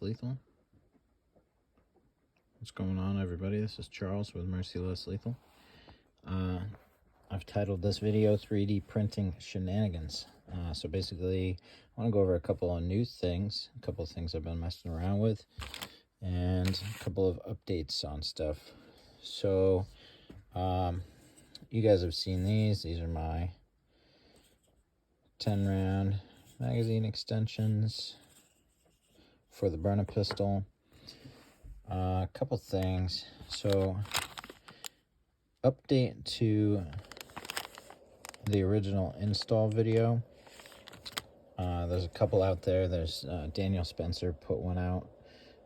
Lethal. What's going on, everybody? This is Charles with Merciless Lethal. I've titled this video 3D Printing Shenanigans. So basically, I want to go over a couple of new things, a couple of things I've been messing around with, and a couple of updates on stuff. So, you guys have seen these. These are my 10 round magazine extensions for the Byrna pistol. A couple things. So, update to the original install video. There's a couple out there. There's Daniel Spencer put one out.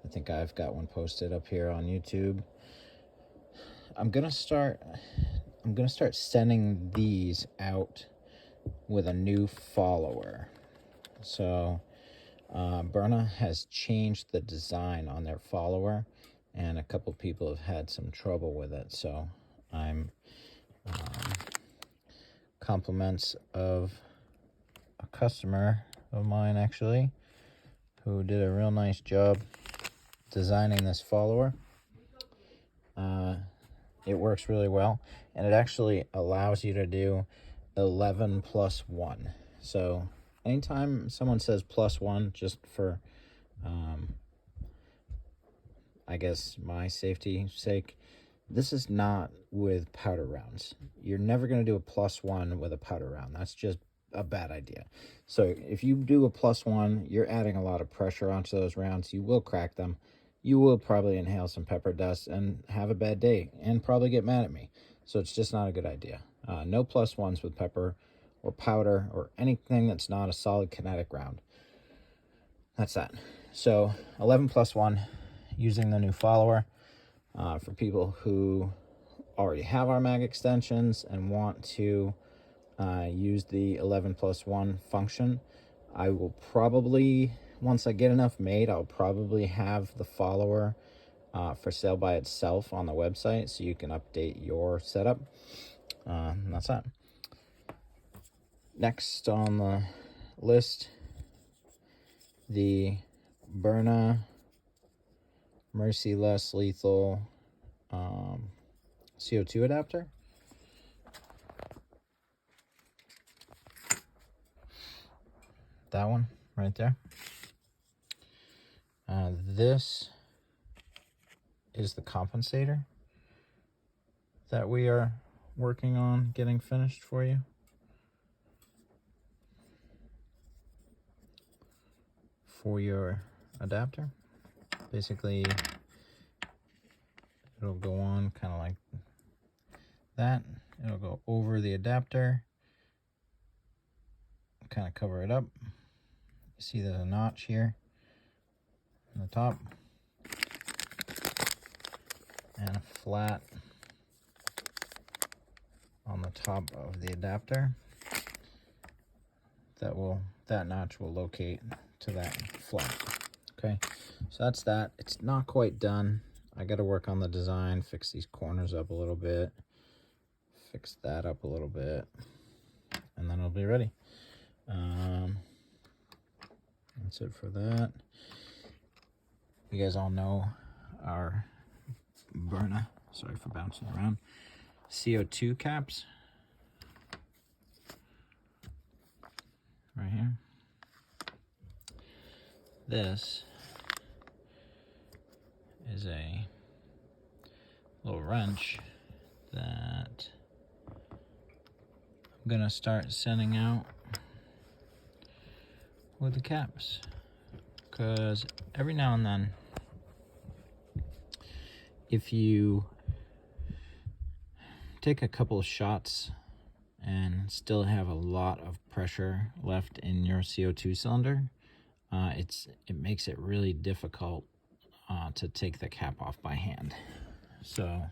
I think I've got one posted up here on YouTube. I'm gonna start sending these out with a new follower. So Byrna has changed the design on their follower, and a couple people have had some trouble with it. So I'm compliments of a customer of mine, actually, who did a real nice job designing this follower. It works really well, and it actually allows you to do 11 plus 1. So anytime someone says plus 1, just for I guess my safety sake, this is not with powder rounds. You're never going to do a plus 1 with a powder round. That's just a bad idea. So if you do a plus 1, you're adding a lot of pressure onto those rounds. You will crack them. You will probably inhale some pepper dust and have a bad day and probably get mad at me. So it's just not a good idea. No plus 1s with pepper or powder or anything that's not a solid kinetic round. That's that. So 11 plus 1 using the new follower. For people who already have our mag extensions and want to use the 11 plus 1 function, I will probably, once I get enough made, I'll probably have the follower for sale by itself on the website, so you can update your setup. That's that. Next on the list, the Byrna Merciless Lethal CO2 adapter. That one right there. This is the compensator that we are working on getting finished for you. For your adapter. Basically, it'll go on kind of like that. It'll go over the adapter, kind of cover it up. You see there's a notch here on the top, and a flat on the top of the adapter. That notch will locate to that flat. Okay, so that's that. It's not quite done. I got to work on the design, fix these corners up a little bit, fix that up a little bit, and then it'll be ready. That's it for that. You guys all know our Byrna, sorry for bouncing around, CO2 caps. Right here. This is a little wrench that I'm gonna start sending out with the caps, because every now and then, if you take a couple of shots and still have a lot of pressure left in your CO2 cylinder, it makes it really difficult to take the cap off by hand. So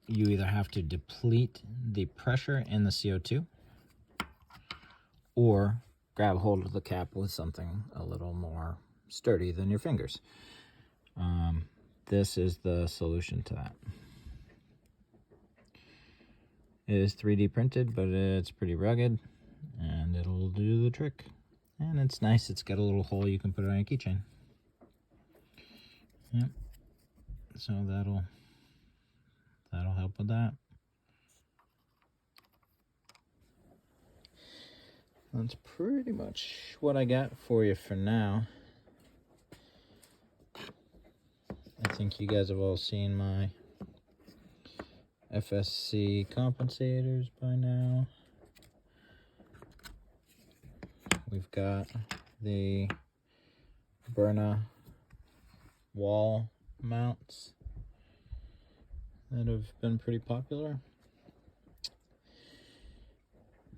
you either have to deplete the pressure in the CO2 or grab hold of the cap with something a little more sturdy than your fingers. This is the solution to that. It is 3D printed, but it's pretty rugged, and it'll do the trick. And it's nice, it's got a little hole you can put it on your keychain. Yep. So that'll help with that. That's pretty much what I got for you for now. I think you guys have all seen my FSC compensators by now. We've got the Byrna wall mounts that have been pretty popular.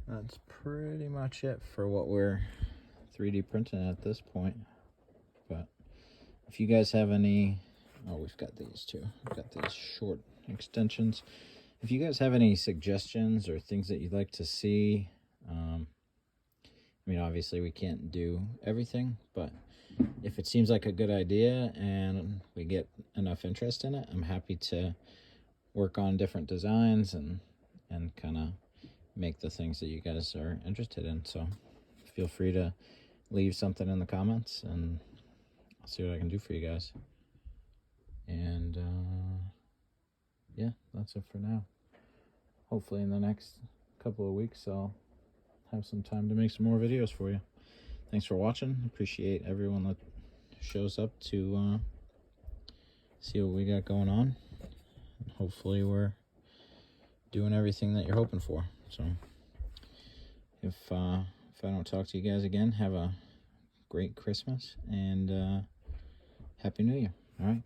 That's pretty much it for what we're 3D printing at this point. But if you guys have any, oh, we've got these too. We've got these short extensions. If you guys have any suggestions or things that you'd like to see, I mean, obviously we can't do everything, but if it seems like a good idea and we get enough interest in it, I'm happy to work on different designs and kind of make the things that you guys are interested in. So feel free to leave something in the comments and I'll see what I can do for you guys. And yeah, that's it for now. Hopefully in the next couple of weeks I'll have some time to make some more videos for you. Thanks for watching. Appreciate everyone that shows up to see what we got going on. Hopefully we're doing everything that you're hoping for. So if I don't talk to you guys again, have a great Christmas and Happy New Year. All right.